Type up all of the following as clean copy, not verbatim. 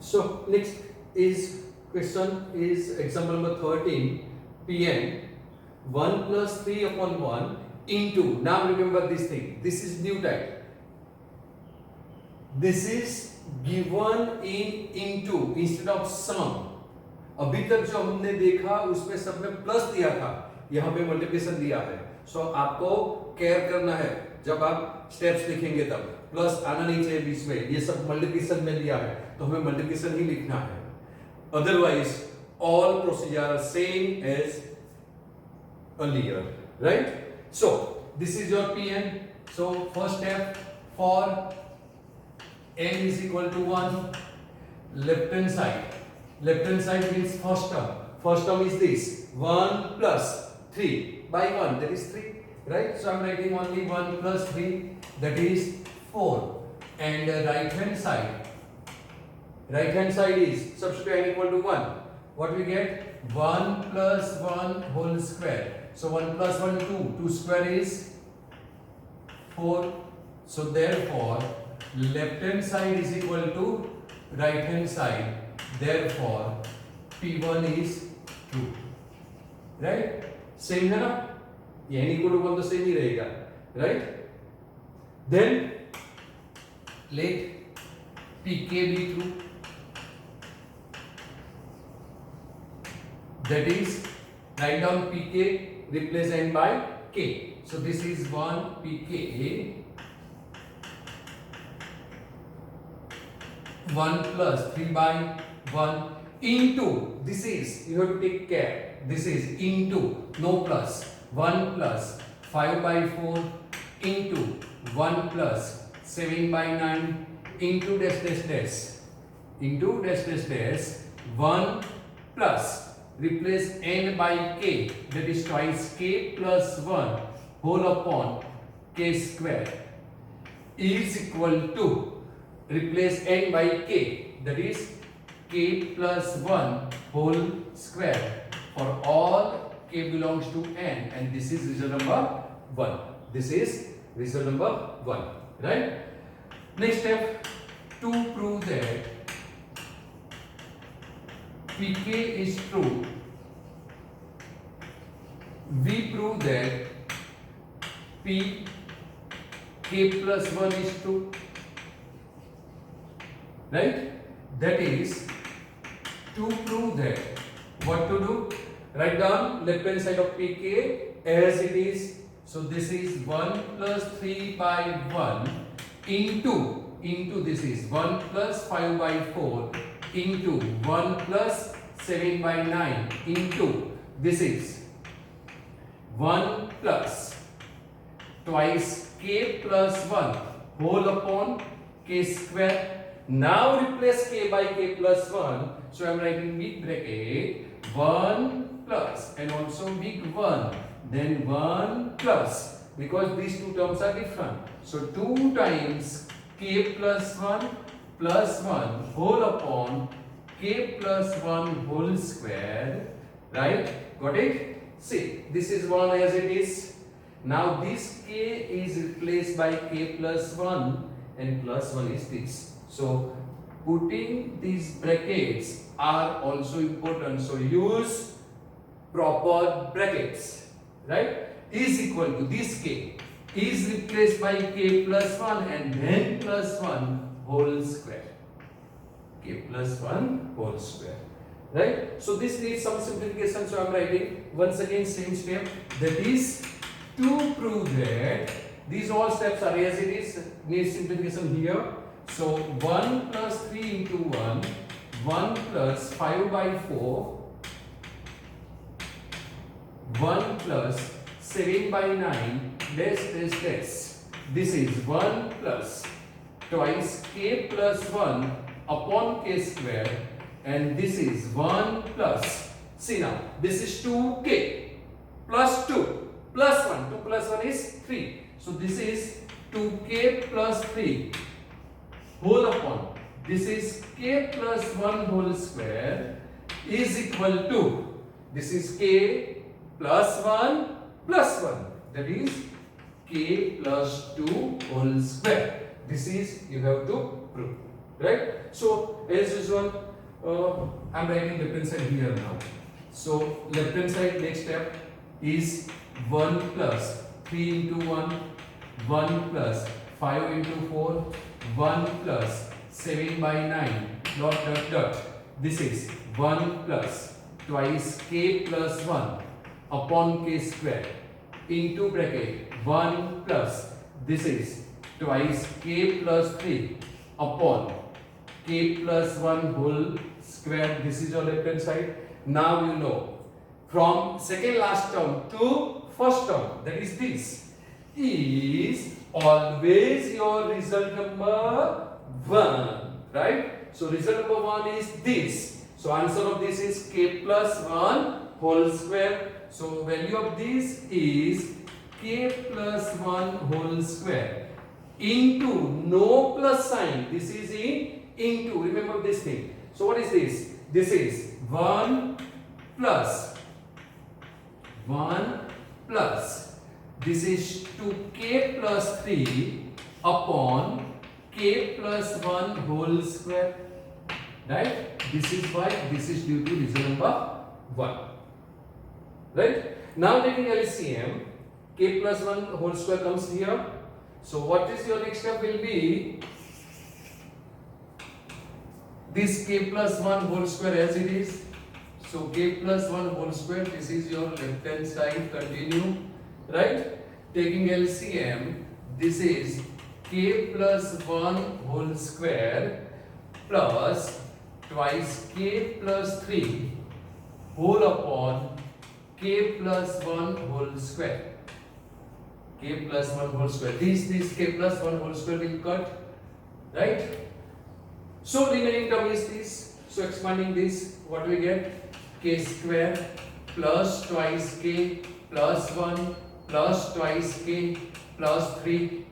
So next is question is example number 13 Pn 1 plus 3 upon 1 into, now remember this thing, this is new type, this is given in into instead of sum. अभी तक जो हमने देखा उसमें सब में plus दिया था, यहाँ पे मल्टीप्लिकेशन दिया है. सो आपको केयर करना है जब आप स्टेप्स लिखेंगे तब प्लस आना नहीं चाहिए बीच में. ये सब मल्टीप्लिकेशन में दिया है तो हमें मल्टीप्लिकेशन ही लिखना है, otherwise all procedure are same as earlier, right? So this is your Pn. So first step for n is equal to 1, left hand side. Left hand side means first term. First term is this 1 plus 3 by 1, that is 3, right? So I am writing only 1 plus 3, that is 4. And right hand side is substitute n equal to 1. What we get? 1 plus 1 whole square. So 1 plus 1 2, 2 square is 4. So therefore left hand side is equal to right hand side. Therefore P1 is 2, right? Same है ना, ये n equal to 1 तो same ही रहेगा, right? Then let Pk be true, that is write down Pk, replace n by k. So this is 1 Pk 1 plus 3 by 1 into, this is, you have to take care, this is into, no plus, 1 plus 5 by 4 into 1 plus 7 by 9 into dash dash dash into dash dash dash 1 plus, replace n by k, that is twice k plus 1 whole upon k square is equal to, replace n by k, that is k plus 1 whole square for all k belongs to n, and this is result number 1. This is result number 1, right? Next step, to prove that Pk is true, we prove that P k plus 1 is true, right? That is, to prove that, what to do? Write down left hand side of Pk as it is. So this is 1 plus 3 by 1 into this is 1 plus 5 by 4 into 1 plus 7 by 9 into this is 1 plus twice k plus 1 whole upon k square. Now replace k by k plus 1. So I am writing big bracket 1 plus and also big 1. Then 1 plus, because these two terms are different. So 2 times k plus 1 plus 1 whole upon k plus 1 whole square. Right? Got it? See, this is 1 as it is. Now this k is replaced by k plus 1 and plus 1 is this. So putting these brackets are also important. So use proper brackets, right? Is equal to this k is replaced by k plus 1 and then plus 1 whole square. K plus 1 whole square, right? So this needs some simplification. So I am writing once again same step, that is to prove that these all steps are as it is, needs simplification here. So 1 plus 3 into 1, 1 plus 5 by 4, 1 plus 7 by 9, dash dash dash. This is 1 plus twice k plus 1 upon k square, and this is 1 plus, see now, this is 2k plus 2 plus 1, 2 plus 1 is 3. So this is 2k plus 3 whole upon, this is k plus 1 whole square is equal to, this is k plus 1 plus 1, that is k plus 2 whole square. This is you have to prove. right? So as usual, I'm writing left hand side here now. So left hand side next step is 1 plus 3 into 1, 1 plus 5 into 4, 1 plus 7 by 9, dot dot dot. This is 1 plus twice k plus 1 upon k square into bracket 1 plus, this is twice k plus 3 upon k plus 1 whole square. This is your left hand side. Now you know from second last term to first term, that is this, is always your result number 1, right? So result number 1 is this. So answer of this is k plus 1 whole square. So value of this is k plus 1 whole square into no plus sign. This is into. Remember this thing. So what is this? This is 1 plus 1 plus. This is 2k plus 3 upon k plus 1 whole square. Right? This is why this is due to result number 1. Right? Now taking LCM, k plus 1 whole square comes here. So what is your next step will be this k plus 1 whole square as it is. So k plus 1 whole square, this is your left hand side, continue, right? Taking LCM, this is k plus 1 whole square plus twice k plus 3 whole upon k plus 1 whole square. K plus 1 whole square. This k plus 1 whole square will cut, right? So remaining term is this. So expanding this, what do we get? K square plus twice k plus 1 plus twice k plus 3.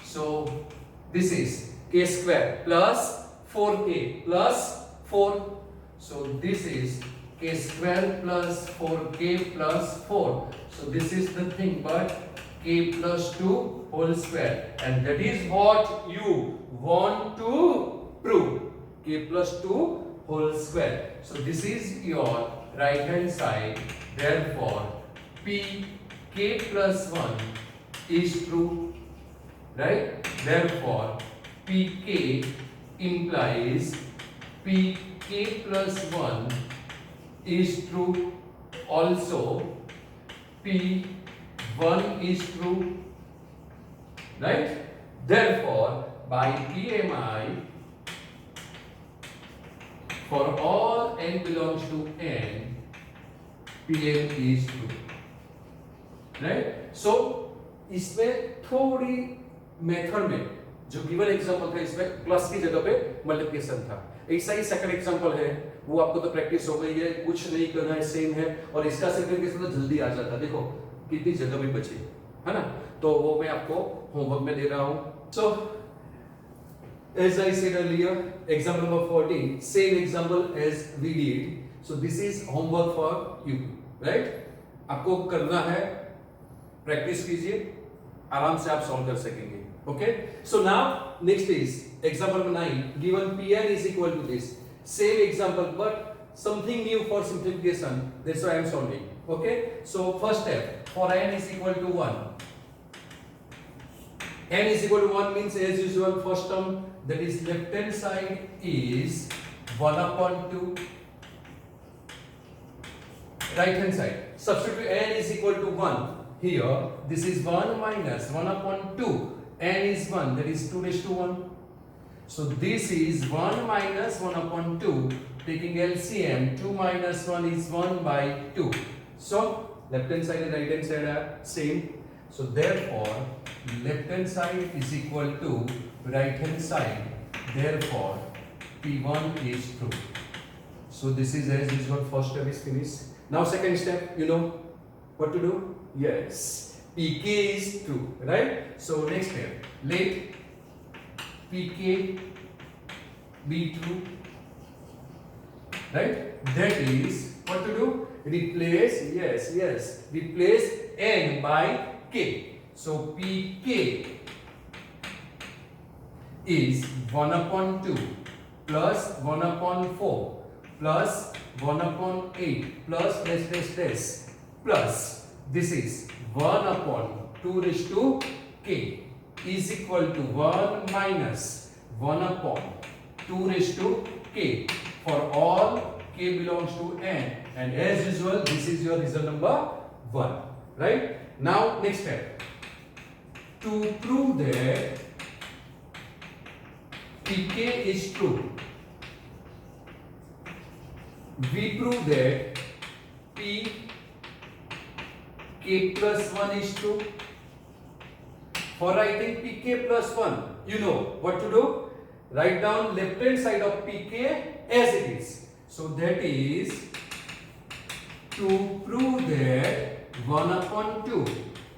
So this is k square plus 4k plus 4. So this is k square plus 4k plus 4. So this is the thing, but k plus 2 whole square, and that is what you want to prove, k plus 2 whole square. So this is your right hand side. Therefore p k plus 1 is true, right? Therefore pk implies pk plus 1 is true. Also p1 is true, right? Therefore by PMI, for all n belongs to n, Pn is true, right? So इसमें थोड़ी method में जो given example था, इसमें plus की जगह पे multiplication था. ऐसा ही सेकंड एग्जांपल है, वो आपको तो प्रैक्टिस हो गई है, कुछ नहीं करना है, सेम है. और इसका सेकंड केस में जल्दी आ जाता. देखो कितनी जगह भी बची है ना, तो वो मैं आपको होमवर्क में दे रहा हूं. सो as I said earlier, example number 14, same example as we did. So this is homework for you, right? आपको करना है, प्रैक्टिस कीजिए, आराम से आप सॉल्व कर सकेंगे. Okay? So now next is example number 9. Given Pn is equal to this. Same example but something new for simplification. That's why I am solving. Okay? So first step, for n is equal to 1. N is equal to 1 means as usual first term, that is left hand side is 1 upon 2. Right hand side, substitute n is equal to 1. Here this is 1 minus 1 upon 2. N is 1, that is 2 raised to 1. So this is 1 minus 1 upon 2. Taking LCM, 2 minus 1 is 1 by 2. So left hand side and right hand side are same. So therefore left hand side is equal to right hand side. Therefore P1 is true. So this is as usual, first step is finished. Now second step, you know what to do? Yes, PK is true, right? So next step, let PK be true, right? That is what to do? Replace, yes, replace n by k. So PK is 1 upon 2 plus 1 upon 4 plus 1 upon 8 plus this plus this is 1 upon 2 raised to k is equal to 1 minus 1 upon 2 raised to k for all k belongs to n, and as usual this is your result number 1, right? Now next step, to prove that pk is true, we prove that p k plus 1 is true. For writing pk plus 1, you know what to do. Write down left hand side of pk as it is. So that is, to prove that 1 upon 2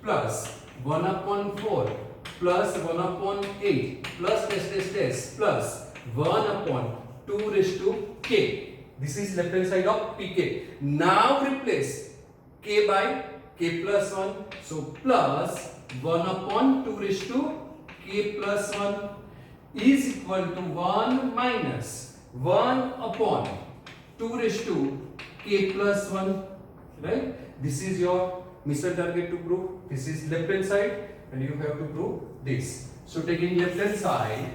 plus 1 upon 4 plus 1 upon 8 plus this plus 1 upon 2 raised to k. This is left hand side of pk. Now replace k by k plus 1. So plus 1 upon 2 raised to k plus 1 is equal to 1 minus 1 upon 2 raised to k plus 1, right? This is your mission target to prove. This is left hand side and you have to prove this. So taking left hand side,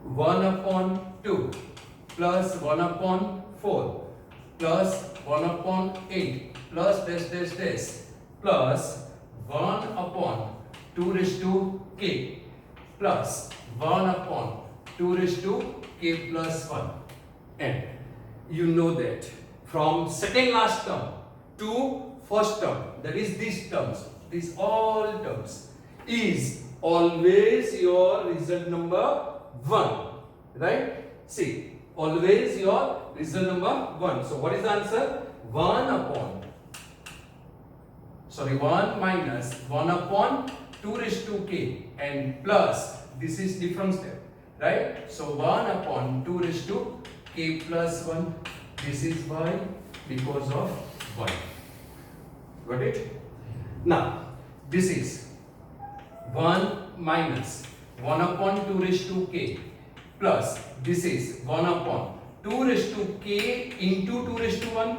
1 upon 2 plus 1 upon 4 plus 1 upon 8 plus this plus 1 upon 2 raised to k plus 1 upon 2 raised to k plus 1. And you know that from second last term to first term, that is these terms, these all terms is always your result number 1, right? See, always your result number 1. So what is the answer? 1 minus 1 upon 2 raised to k and plus this is different step, right? So 1 upon 2 raised to k plus 1. This is why, because of 1. Got it? Now this is 1 minus 1 upon 2 raised to k plus this is 1 upon 2 raised to k into 2 raised to 1.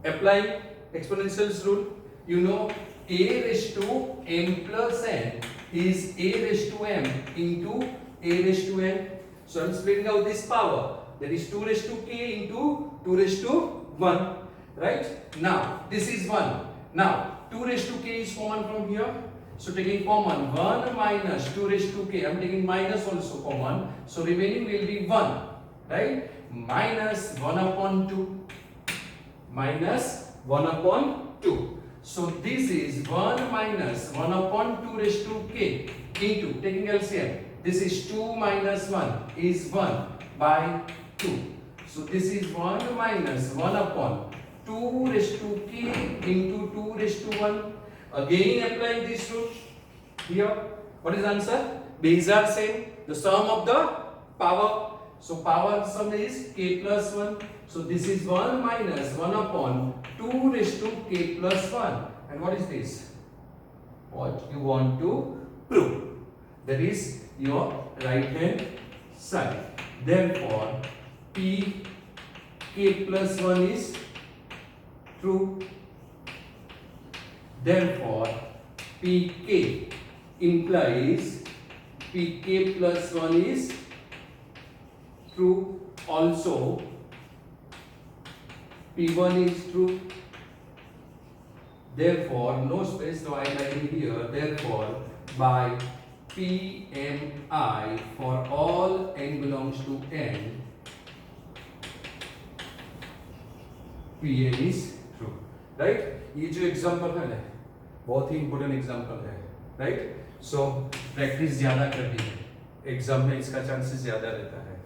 Apply exponentials rule. You know a raised to m plus n is a raised to m into a raised to n. So I am splitting out this power, that is 2 raised to k into 2 raised to 1, right? Now this is 1. Now 2 raised to k is common from here. So taking common, 1 minus 2 raised to k, I am taking minus also common. So remaining will be 1, right? Minus 1 upon 2. Minus 1 upon 2. So this is 1 minus 1 upon 2 raised to k into, taking LCM, this is 2 minus 1 is 1 by 2. So this is 1 minus 1 upon 2 raised to k into 2 raised to 1. Again applying this rule here. What is the answer? These are same, the sum of the power. So power sum is k plus 1. So this is 1 minus 1 upon 2 raised to k plus 1. And what is this? What you want to prove. That is your right hand side. Therefore p k plus 1 is true. Therefore pk implies pk plus 1 is true. Also p1 is true. Therefore no space, so I write in here. Therefore by pmi for all n belongs to n, pn is true, right? ये जो example है ना, बहुत ही important example है, right? So practice ज्यादा करनी है, exam में इसका चांसेस ज्यादा रहता है.